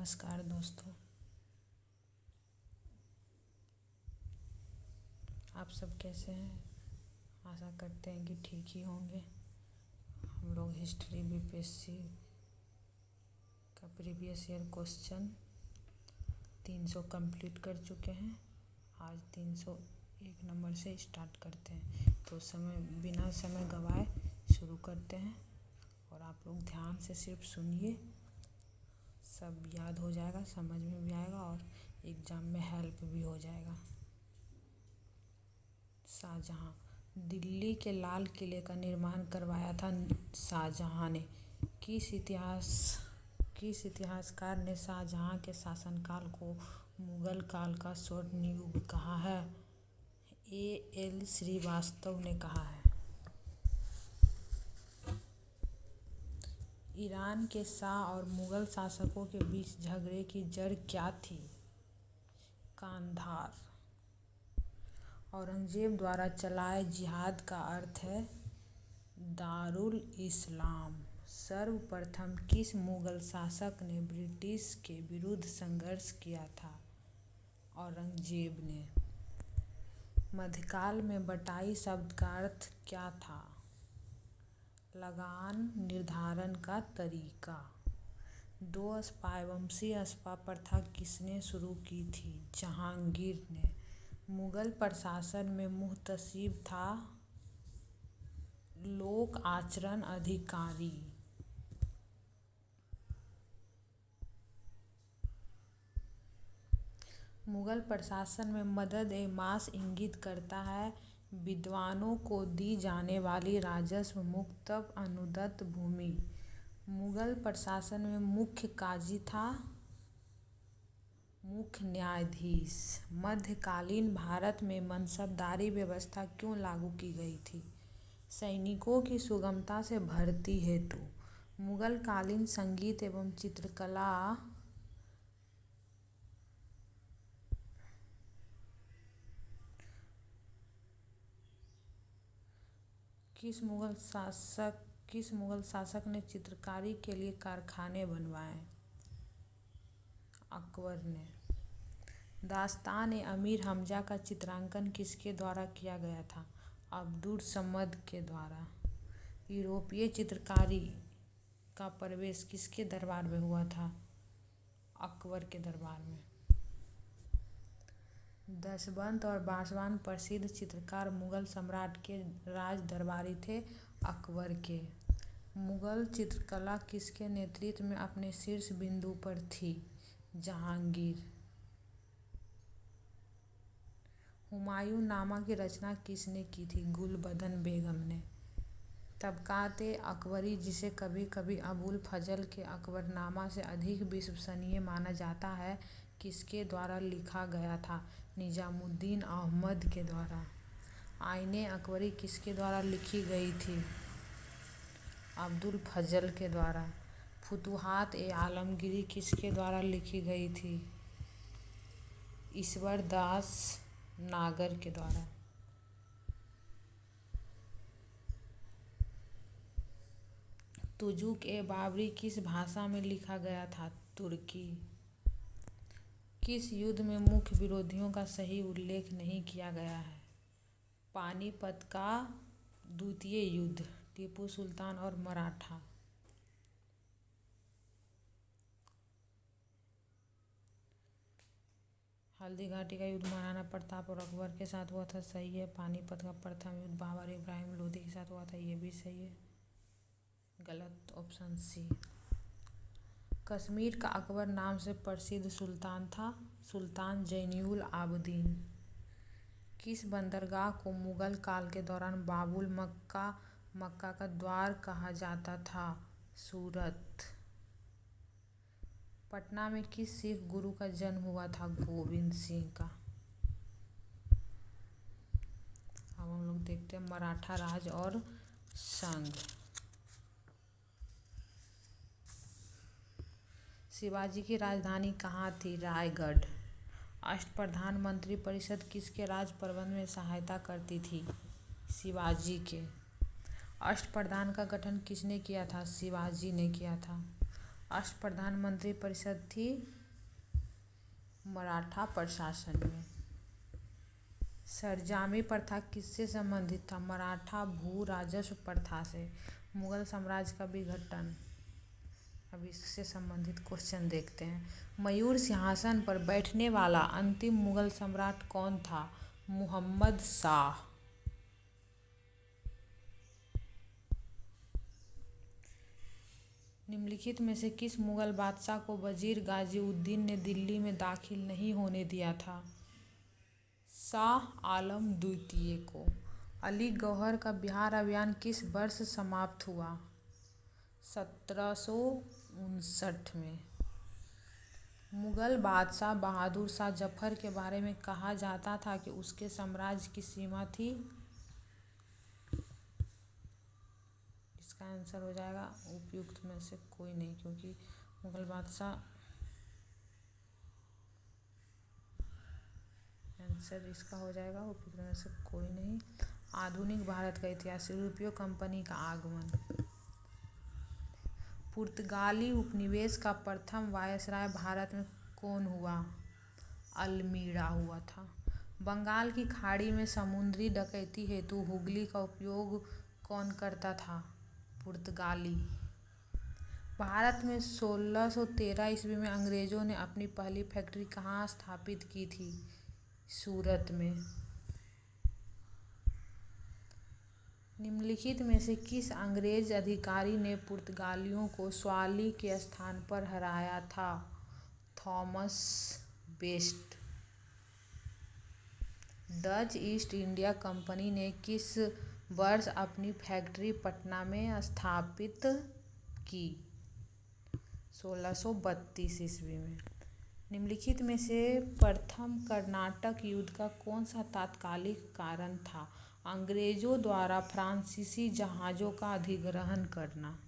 नमस्कार दोस्तों, आप सब कैसे हैं। आशा करते हैं कि ठीक ही होंगे। हम लोग हिस्ट्री बीपीएससी का प्रीवियस ईयर क्वेश्चन 300 कंप्लीट कर चुके हैं। आज 301 नंबर से स्टार्ट करते हैं। तो बिना समय गवाए शुरू करते हैं और आप लोग ध्यान से सिर्फ सुनिए, सब याद हो जाएगा, समझ में भी आएगा और एग्ज़ाम में हेल्प भी हो जाएगा। शाहजहाँ। दिल्ली के लाल किले का निर्माण करवाया था शाहजहाँ ने। किस इतिहासकार ने शाहजहाँ के शासनकाल को मुगल काल का स्वर्ण युग कहा है। A.L. श्रीवास्तव ने कहा है। ईरान के शाह और मुगल शासकों के बीच झगड़े की जड़ क्या थी। कांधार। औरंगजेब द्वारा चलाए जिहाद का अर्थ है दारुल इस्लाम। सर्वप्रथम किस मुगल शासक ने ब्रिटिश के विरुद्ध संघर्ष किया था। औरंगजेब ने। मध्यकाल में बटाई शब्द का अर्थ क्या था। लगान निर्धारण का तरीका। दो स्पा एवं स्पा प्रथा किसने शुरू की थी। जहांगीर ने। मुगल प्रशासन में मुहतसिब था लोक आचरण अधिकारी। मुगल प्रशासन में मदद ए मास इंगित करता है विद्वानों को दी जाने वाली राजस्व मुक्त अनुदत्त भूमि। मुगल प्रशासन में मुख्य काजी था मुख्य न्यायाधीश। मध्यकालीन भारत में मनसबदारी व्यवस्था क्यों लागू की गई थी। सैनिकों की सुगमता से भर्ती हेतु। मुगल कालीन संगीत एवं चित्रकला किस मुगल शासक ने चित्रकारी के लिए कारखाने बनवाए। अकबर ने। दास्तान अमीर हमजा का चित्रांकन किसके द्वारा किया गया था। अब्दुल समद के द्वारा। यूरोपीय चित्रकारी का प्रवेश किसके दरबार में हुआ था। अकबर के दरबार में। दशवंत और बासवान प्रसिद्ध चित्रकार मुगल सम्राट के राज दरबारी थे अकबर के। मुगल चित्रकला किसके नेतृत्व में अपने शीर्ष बिंदु पर थी। जहांगीर। हुमायूं नामा की रचना किसने की थी। गुलबदन बेगम ने। तबकाते अकबरी जिसे कभी कभी अबुल फजल के अकबरनामा से अधिक विश्वसनीय माना जाता है किसके द्वारा लिखा गया था। निजामुद्दीन अहमद के द्वारा। आईने अकबरी किसके द्वारा लिखी गई थी। अब्दुल फजल के द्वारा। फुतुहात ए आलमगीरी किसके द्वारा लिखी गई थी। ईश्वर दास नागर के द्वारा। तुजुक ए बाबरी किस भाषा में लिखा गया था। तुर्की। किस युद्ध में मुख्य विरोधियों का सही उल्लेख नहीं किया गया है। पानीपत का द्वितीय युद्ध। टीपू सुल्तान और मराठा। हल्दी घाटी का युद्ध महाराणा प्रताप और अकबर के साथ हुआ था। सही है। पानीपत का प्रथम युद्ध बाबर इब्राहिम लोधी के साथ हुआ था। ये भी सही है। गलत ऑप्शन सी। कश्मीर का अकबर नाम से प्रसिद्ध सुल्तान था सुल्तान जैनुल आबदीन। किस बंदरगाह को मुगल काल के दौरान बाबुल मक्का का द्वार कहा जाता था। सूरत। पटना में किस सिख गुरु का जन्म हुआ था। गोविंद सिंह का। अब हम लोग देखते हैं मराठा राज और संघ। शिवाजी की राजधानी कहाँ थी। रायगढ़। अष्टप्रधान मंत्री परिषद किसके राज प्रबंधन में सहायता करती थी। शिवाजी के। अष्टप्रधान का गठन किसने किया था। शिवाजी ने किया था। अष्टप्रधान मंत्री परिषद थी मराठा प्रशासन में। सरजामी प्रथा किससे संबंधित था? मराठा भू राजस्व प्रथा से। मुगल साम्राज्य का विघटन, अब इससे संबंधित क्वेश्चन देखते हैं। मयूर सिंहासन पर बैठने वाला अंतिम मुगल सम्राट कौन था? मुहम्मद शाह। निम्नलिखित में से किस मुगल बादशाह को वजीर गाजीउद्दीन ने दिल्ली में दाखिल नहीं होने दिया था? शाह आलम द्वितीय को। अली गौहर का बिहार अभियान किस वर्ष समाप्त हुआ? 1759 में। मुगल बादशाह बहादुर शाह जफर के बारे में कहा जाता था कि उसके साम्राज्य की सीमा थी। इसका आंसर हो जाएगा उपयुक्त में से कोई नहीं, क्योंकि मुगल बादशाह, आंसर इसका हो जाएगा उपयुक्त में से कोई नहीं। आधुनिक भारत का इतिहास। यूरोपीय कंपनी का आगमन। पुर्तगाली उपनिवेश का प्रथम वायसराय भारत में कौन हुआ? अल्मीड़ा हुआ था। बंगाल की खाड़ी में समुद्री डकैती हेतु हुगली का उपयोग कौन करता था? पुर्तगाली। भारत में 1613 ईस्वी में अंग्रेजों ने अपनी पहली फैक्ट्री कहाँ स्थापित की थी? सूरत में। निम्नलिखित में से किस अंग्रेज अधिकारी ने पुर्तगालियों को स्वाली के स्थान पर हराया था? Thomas best. Dutch east India company ने किस वर्ष अपनी फैक्ट्री पटना में स्थापित की? 1632 ईस्वी में। निम्नलिखित में से प्रथम कर्नाटक युद्ध का कौन सा तात्कालिक कारण था? अंग्रेजों द्वारा फ्रांसीसी जहाज़ों का अधिग्रहण करना।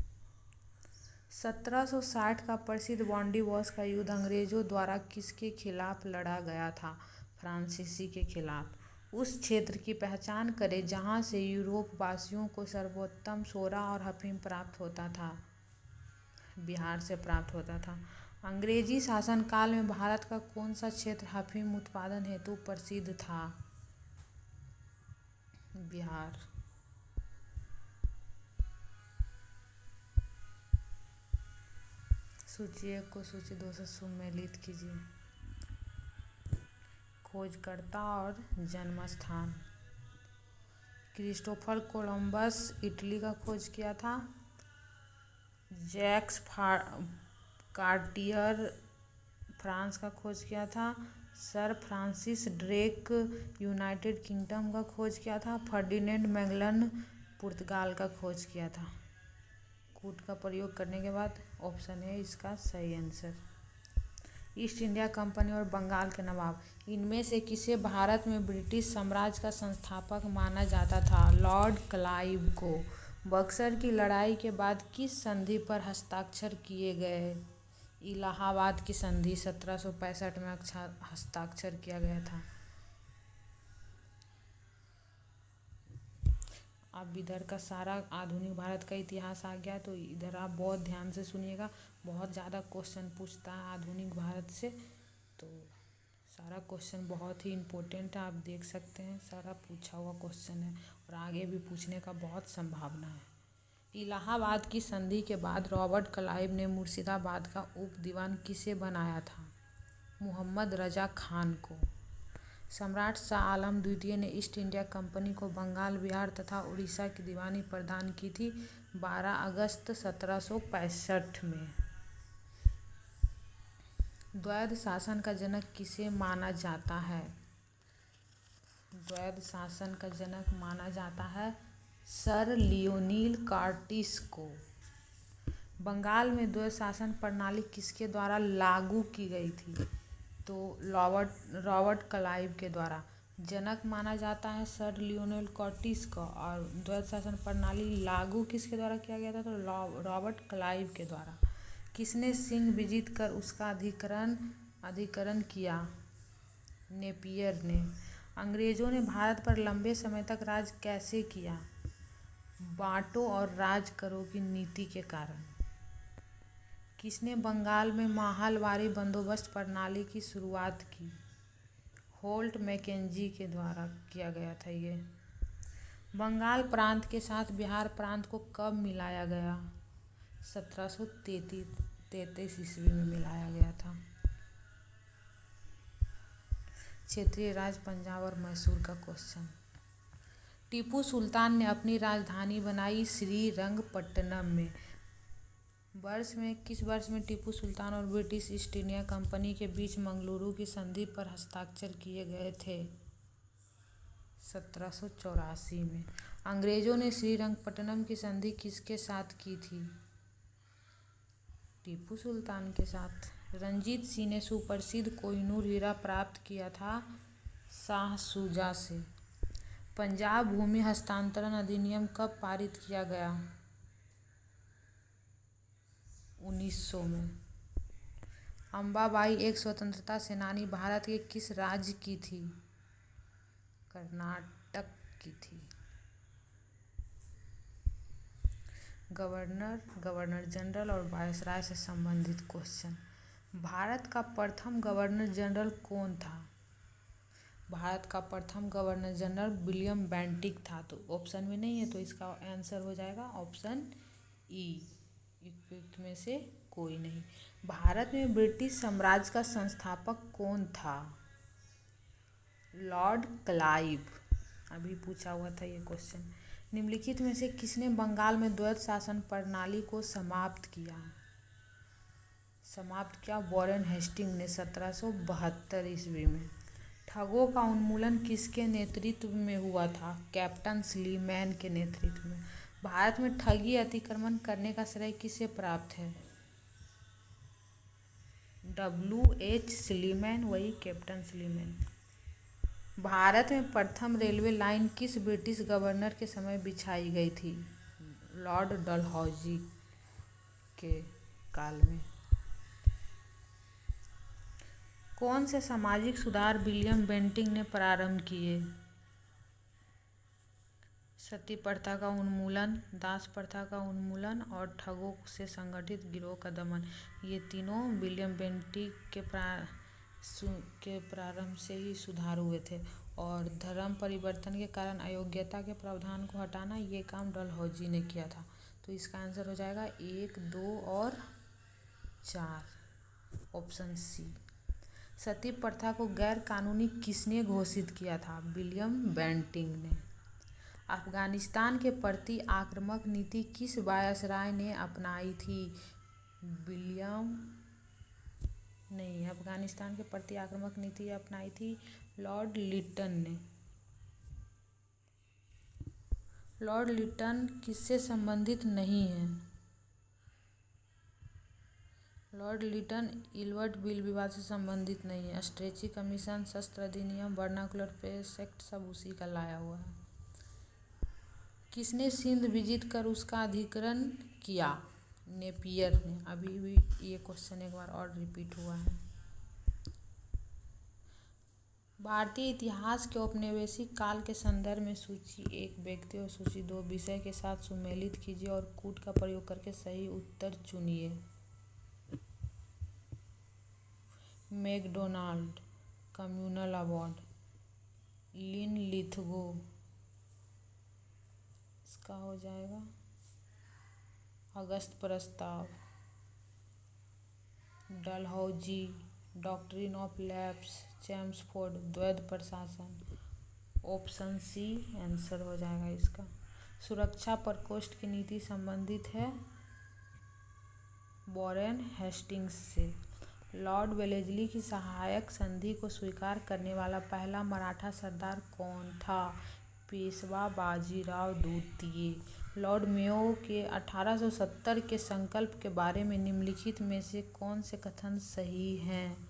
1760 का प्रसिद्ध बॉन्डीवॉश का युद्ध अंग्रेजों द्वारा किसके खिलाफ लड़ा गया था? फ्रांसीसी के खिलाफ। उस क्षेत्र की पहचान करें जहां से यूरोप वासियों को सर्वोत्तम सोरा और अफीम प्राप्त होता था। बिहार से प्राप्त होता था। अंग्रेजी शासनकाल में भारत का कौन सा क्षेत्र अफीम उत्पादन हेतु प्रसिद्ध था? बिहार। सूची 1 को सूची 2 से सुमेलित कीजिए। खोजकर्ता और जन्मस्थान। क्रिस्टोफर कोलंबस इटली का खोज किया था। जैक्स कार्टियर फ्रांस का खोज किया था। Sir Francis Drake United kingdom का खोज किया था। फर्डिनेंड मैगलन पुर्तगाल का खोज किया था। कूट का प्रयोग करने के बाद ऑप्शन है इसका सही आंसर। ईस्ट इंडिया कंपनी और बंगाल के नवाब, इनमें से किसे भारत में ब्रिटिश साम्राज्य का संस्थापक माना जाता था? लॉर्ड क्लाइव को। बक्सर की लड़ाई के बाद किस संधि पर हस्ताक्षर किए गए? इलाहाबाद की संधि 1765 में हस्ताक्षर किया गया था। अब इधर का सारा आधुनिक भारत का इतिहास आ गया, तो इधर आप बहुत ध्यान से सुनिएगा। बहुत ज़्यादा क्वेश्चन पूछता है आधुनिक भारत से, तो सारा क्वेश्चन बहुत ही इम्पोर्टेंट है। आप देख सकते हैं सारा पूछा हुआ क्वेश्चन है और आगे भी पूछने का बहुत संभावना है। इलाहाबाद की संधि के बाद रॉबर्ट क्लाइव ने मुर्शिदाबाद का उप दीवान किसे बनाया था? मुहम्मद रजा खान को। सम्राट शाह आलम द्वितीय ने ईस्ट इंडिया कंपनी को बंगाल, बिहार तथा उड़ीसा की दीवानी प्रदान की थी 12 अगस्त 1765 में। द्वैध शासन का जनक किसे माना जाता है? द्वैध शासन का जनक माना जाता है सर लियोनील कार्टिस को। बंगाल में द्वैध शासन प्रणाली किसके द्वारा लागू की गई थी? तो रॉबर्ट क्लाइव के द्वारा। जनक माना जाता है सर लियोनील कार्टिस का, और द्वैध शासन प्रणाली लागू किसके द्वारा किया गया था? तो रॉबर्ट क्लाइव के द्वारा। किसने सिंध विजित कर उसका अधिकरण किया? नेपियर ने। अंग्रेजों ने भारत पर लंबे समय तक राज कैसे किया? बांटो और राज करो की नीति के कारण। किसने बंगाल में माहलवारी बंदोबस्त प्रणाली की शुरुआत की? होल्ट मैकेंजी के द्वारा किया गया था ये। बंगाल प्रांत के साथ बिहार प्रांत को कब मिलाया गया? 1733 ईस्वी में मिलाया गया था। क्षेत्रीय राज्य पंजाब और मैसूर का क्वेश्चन। टीपू सुल्तान ने अपनी राजधानी बनाई श्रीरंगपट्टनम में। किस वर्ष में टीपू सुल्तान और ब्रिटिश ईस्ट इंडिया कंपनी के बीच मंगलुरु की संधि पर हस्ताक्षर किए गए थे? 1784 में। अंग्रेजों ने श्रीरंगपट्टनम की संधि किसके साथ की थी? टीपू सुल्तान के साथ। रंजीत सिंह ने सुप्रसिद्ध कोहिनूर हीरा प्राप्त किया था शाह शुजा से। पंजाब भूमि हस्तांतरण अधिनियम कब पारित किया गया? 1900 में। अंबाबाई एक स्वतंत्रता सेनानी भारत के किस राज्य की थी? कर्नाटक की थी। गवर्नर जनरल और वायसराय से संबंधित क्वेश्चन। भारत का प्रथम गवर्नर जनरल कौन था? भारत का प्रथम गवर्नर जनरल विलियम बेंटिक था। तो ऑप्शन में नहीं है तो इसका आंसर हो जाएगा ऑप्शन ई, उपयुक्त में से कोई नहीं। भारत में ब्रिटिश साम्राज्य का संस्थापक कौन था? Lord Clive. अभी पूछा हुआ था ये क्वेश्चन। निम्नलिखित में से किसने बंगाल में द्वैध शासन प्रणाली को समाप्त किया? वॉरेन हेस्टिंग ने 1772 ईस्वी में। ठगों का उन्मूलन किसके नेतृत्व में हुआ था? कैप्टन स्लीमैन के नेतृत्व में। भारत में ठगी अतिक्रमण करने का श्रेय किसे प्राप्त है? WH स्लीमैन, वही कैप्टन स्लीमैन। भारत में प्रथम रेलवे लाइन किस ब्रिटिश गवर्नर के समय बिछाई गई थी? लॉर्ड डलहौजी के काल में। कौन से सामाजिक सुधार विलियम बेंटिक ने प्रारंभ किए? सती प्रथा का उन्मूलन, दास प्रथा का उन्मूलन और ठगों से संगठित गिरोह का दमन। ये तीनों विलियम बेंटिक के प्रारंभ से ही सुधार हुए थे। और धर्म परिवर्तन के कारण अयोग्यता के प्रावधान को हटाना, ये काम डलहौजी ने किया था। तो इसका आंसर हो जाएगा 1, 2 और 4, ऑप्शन सी। सती प्रथा को गैर कानूनी किसने घोषित किया था? विलियम बेंटिक ने। अफगानिस्तान के प्रति आक्रामक नीति किस वायसराय ने अपनाई थी? अफगानिस्तान के प्रति आक्रामक नीति अपनाई थी लॉर्ड लिटन ने। लॉर्ड लिटन किससे संबंधित नहीं है? लॉर्ड लिटन इल्बर्ट बिल विवाद से संबंधित नहीं है। स्ट्रेची कमीशन, शस्त्र अधिनियम, वर्नाकुलर प्रेस एक्ट सब उसी का लाया हुआ है। किसने सिंध विजित कर उसका अधिग्रहण किया? नेपियर ने। अभी भी ये क्वेश्चन एक बार और रिपीट हुआ है। भारतीय इतिहास के औपनिवेशिक काल के संदर्भ में सूची 1 व्यक्ति और सूची 2 विषय के साथ सुमेलित कीजिए और कूट का प्रयोग करके सही उत्तर चुनिए। McDonald communal award, Linlithgow, इसका हो जाएगा अगस्त प्रस्ताव, Dalhousie doctrine of lapse, Chelmsford द्वैध प्रशासन, ऑप्शन सी आंसर हो जाएगा इसका। सुरक्षा प्रकोष्ठ की नीति संबंधित है वॉरेन हेस्टिंग्स से। लॉर्ड वेलेस्ली की सहायक संधि को स्वीकार करने वाला पहला मराठा सरदार कौन था? पेशवा बाजीराव द्वितीय। लॉर्ड मेयो के 1870 के संकल्प के बारे में निम्नलिखित में से कौन से कथन सही हैं?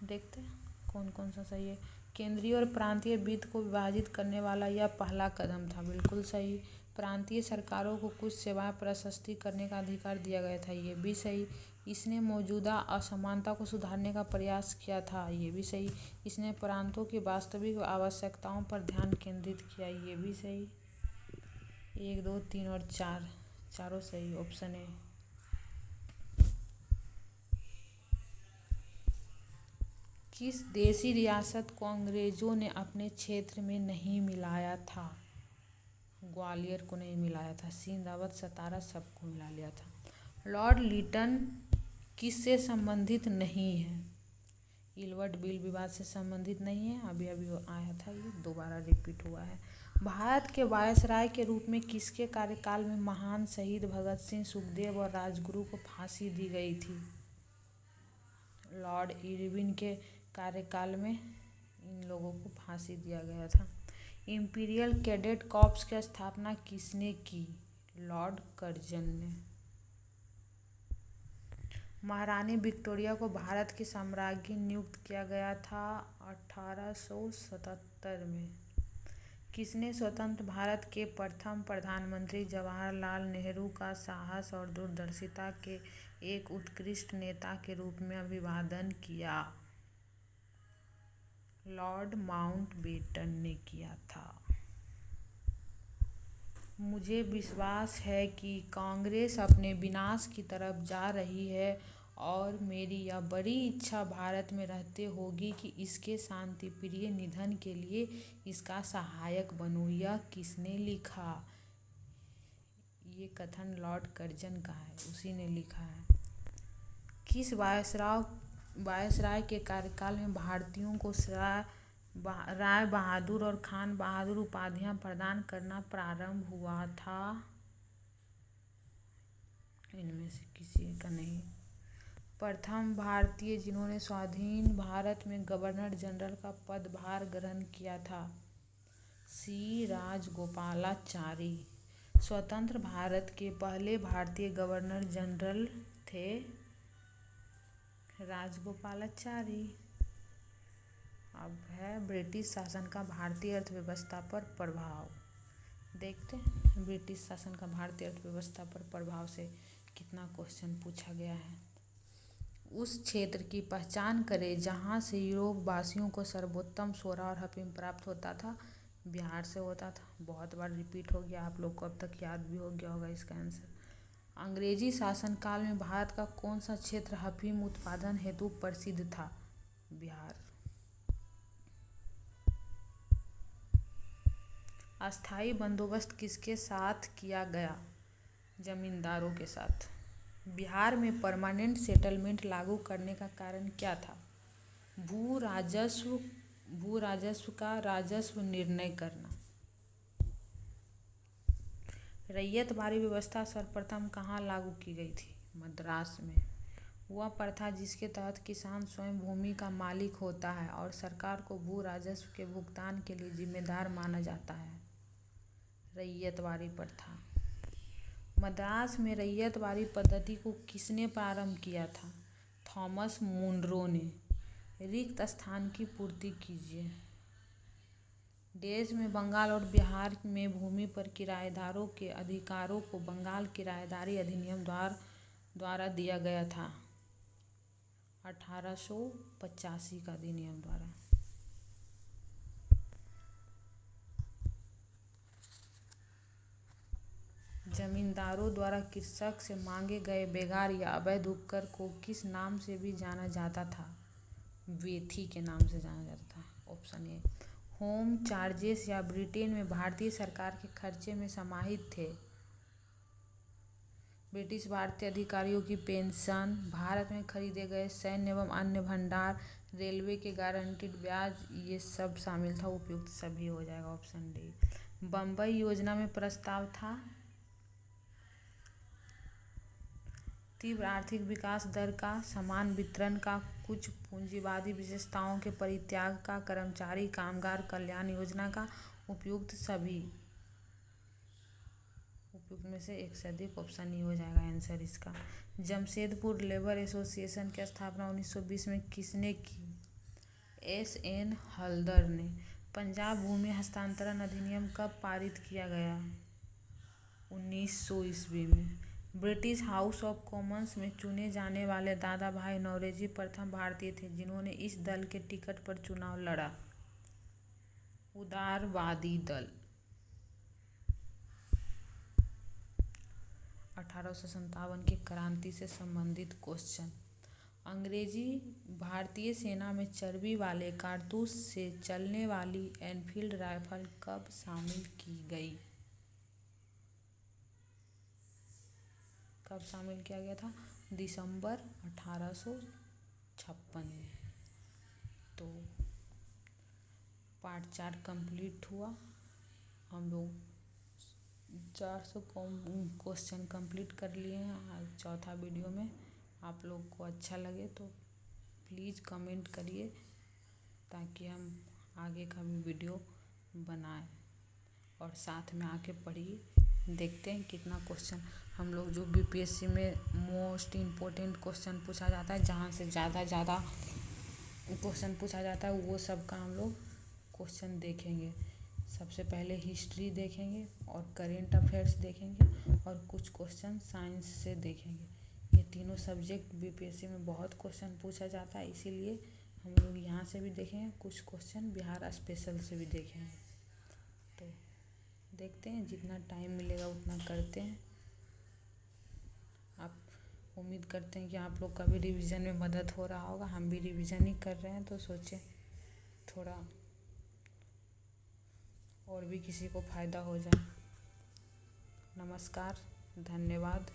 देखते हैं कौन कौन सा सही है। केंद्रीय और प्रांतीय वित्त को विभाजित करने वाला यह पहला कदम था, बिल्कुल सही। प्रांतीय सरकारों को कुछ सेवाएं प्रशस्ति करने का अधिकार दिया गया था, ये भी सही। इसने मौजूदा असमानता को सुधारने का प्रयास किया था, ये भी सही। इसने प्रांतों की वास्तविक आवश्यकताओं पर ध्यान केंद्रित किया, ये भी सही। 1, 2, 3 और 4 चारों सही, ऑप्शन ए। किस देशी रियासत को अंग्रेजों ने अपने क्षेत्र में नहीं मिलाया था? ग्वालियर को नहीं मिलाया था, सिंध, अवध, सतारा सबको मिला लिया था। लॉर्ड लिटन किससे संबंधित नहीं है? इलवर्ट बिल विवाद से संबंधित नहीं है, अभी अभी आया था, ये दोबारा रिपीट हुआ है। भारत के वायसराय के रूप में किसके कार्यकाल में महान शहीद भगत सिंह, सुखदेव और राजगुरु को फांसी दी गई थी? लॉर्ड इरविन के कार्यकाल में इन लोगों को फांसी दिया गया था। इंपीरियल कैडेट कॉर्प्स की स्थापना किसने की? लॉर्ड कर्जन ने। महारानी विक्टोरिया को भारत की साम्राज्ञी नियुक्त किया गया था 1877 में। किसने स्वतंत्र भारत के प्रथम प्रधानमंत्री जवाहरलाल नेहरू का साहस और दूरदर्शिता के एक उत्कृष्ट नेता के रूप में अभिवादन किया? लॉर्ड माउंटबेटन ने किया था। मुझे विश्वास है कि कांग्रेस अपने विनाश की तरफ जा रही है और मेरी यह बड़ी इच्छा भारत में रहते होगी कि इसके शांतिप्रिय निधन के लिए इसका सहायक बनूं। यह किसने लिखा? ये कथन लॉर्ड कर्जन का है, उसी ने लिखा है। किस वायसराय के कार्यकाल में भारतीयों को राय बहादुर और खान बहादुर उपाधियां प्रदान करना प्रारंभ हुआ था? इनमें से किसी का नहीं। प्रथम भारतीय जिन्होंने स्वाधीन भारत में गवर्नर जनरल का पदभार ग्रहण किया था? सी राजगोपालाचारी। स्वतंत्र भारत के पहले भारतीय गवर्नर जनरल थे राजगोपालाचारी। अब है ब्रिटिश शासन का भारतीय अर्थव्यवस्था पर प्रभाव। देखते हैं ब्रिटिश शासन का भारतीय अर्थव्यवस्था पर प्रभाव से कितना क्वेश्चन पूछा गया है। उस क्षेत्र की पहचान करें जहाँ से यूरोप वासियों को सर्वोत्तम सोरा और अफीम प्राप्त होता था। बिहार से होता था। बहुत बार रिपीट हो गया, आप लोग को अब तक याद भी हो गया होगा इसका आंसर। अंग्रेजी शासनकाल में भारत का कौन सा क्षेत्र अफीम उत्पादन हेतु प्रसिद्ध था? बिहार। अस्थाई बंदोबस्त किसके साथ किया गया? जमींदारों के साथ। बिहार में परमानेंट सेटलमेंट लागू करने का कारण क्या था? भू राजस्व का राजस्व निर्णय करना। रैयतवाड़ी व्यवस्था सर्वप्रथम कहाँ लागू की गई थी? मद्रास में। वह प्रथा जिसके तहत किसान स्वयं भूमि का मालिक होता है और सरकार को भू राजस्व के भुगतान के लिए जिम्मेदार माना जाता है। रैयतवाड़ी प्रथा। मद्रास में रैयतवाड़ी पद्धति को किसने प्रारंभ किया था? थॉमस मुनरो ने। रिक्त स्थान की पूर्ति कीजिए। देश में बंगाल और बिहार में भूमि पर किराएदारों के अधिकारों को बंगाल किराएदारी अधिनियम द्वारा दिया गया था 1885 का अधिनियम द्वारा। जमींदारों द्वारा कृषक से मांगे गए बेगार या अवैध उपकर को किस नाम से भी जाना जाता था? वेथी के नाम से जाना जाता था। Option A. होम चार्जेस या ब्रिटेन में भारतीय सरकार के खर्चे में समाहित थे। ब्रिटिश भारतीय अधिकारियों की पेंशन, भारत में खरीदे गए सैन्य एवं अन्य भंडार, रेलवे के गारंटीड ब्याज, ये सब शामिल था। उपयुक्त सभी हो जाएगा, ऑप्शन डी। बम्बई योजना में प्रस्ताव था तीव्र आर्थिक विकास दर का, समान वितरण का, कुछ पूंजीवादी विशेषताओं के परित्याग का, कर्मचारी कामगार कल्याण योजना का, उपयुक्त सभी। उपयुक्त में से एक से अधिक, ऑप्शन ई हो जाएगा आंसर इसका। जमशेदपुर लेबर एसोसिएशन की स्थापना 1920 में किसने की? एस.एन. हल्दर ने। पंजाब भूमि हस्तांतरण अधिनियम कब पारित किया गया? 1900 ईस्वी में। ब्रिटिश हाउस ऑफ कॉमन्स में चुने जाने वाले दादा भाई नौरोजी प्रथम भारतीय थे जिन्होंने इस दल के टिकट पर चुनाव लड़ा। उदारवादी दल। 1857 की क्रांति से संबंधित क्वेश्चन। अंग्रेजी भारतीय सेना में चर्बी वाले कारतूस से चलने वाली एनफील्ड राइफल कब शामिल की गई? कब शामिल किया गया था? दिसंबर 1856 में। तो पार्ट 4 कंप्लीट हुआ। हम लोग 400 क्वेश्चन कंप्लीट कर लिए हैं आज चौथा वीडियो में। आप लोग को अच्छा लगे तो प्लीज़ कमेंट करिए ताकि हम आगे का भी वीडियो बनाएं, और साथ में आके पढ़िए। देखते हैं कितना क्वेश्चन हम लोग, जो बीपीएससी में मोस्ट इम्पोर्टेंट क्वेश्चन पूछा जाता है, जहाँ से ज़्यादा क्वेश्चन पूछा जाता है, वो सब का हम लोग क्वेश्चन देखेंगे। सबसे पहले हिस्ट्री देखेंगे और करेंट अफेयर्स देखेंगे और कुछ क्वेश्चन साइंस से देखेंगे। ये तीनों सब्जेक्ट बीपीएससी में बहुत क्वेश्चन पूछा जाता है, इसीलिए हम लोग यहाँ से भी देखेंगे, कुछ क्वेश्चन बिहार स्पेशल से भी देखेंगे। तो देखते हैं, जितना टाइम मिलेगा उतना करते हैं। आप उम्मीद करते हैं कि आप लोग का भी रिवीजन में मदद हो रहा होगा। हम भी रिवीजन ही कर रहे हैं, तो सोचें थोड़ा और भी किसी को फ़ायदा हो जाए। नमस्कार, धन्यवाद।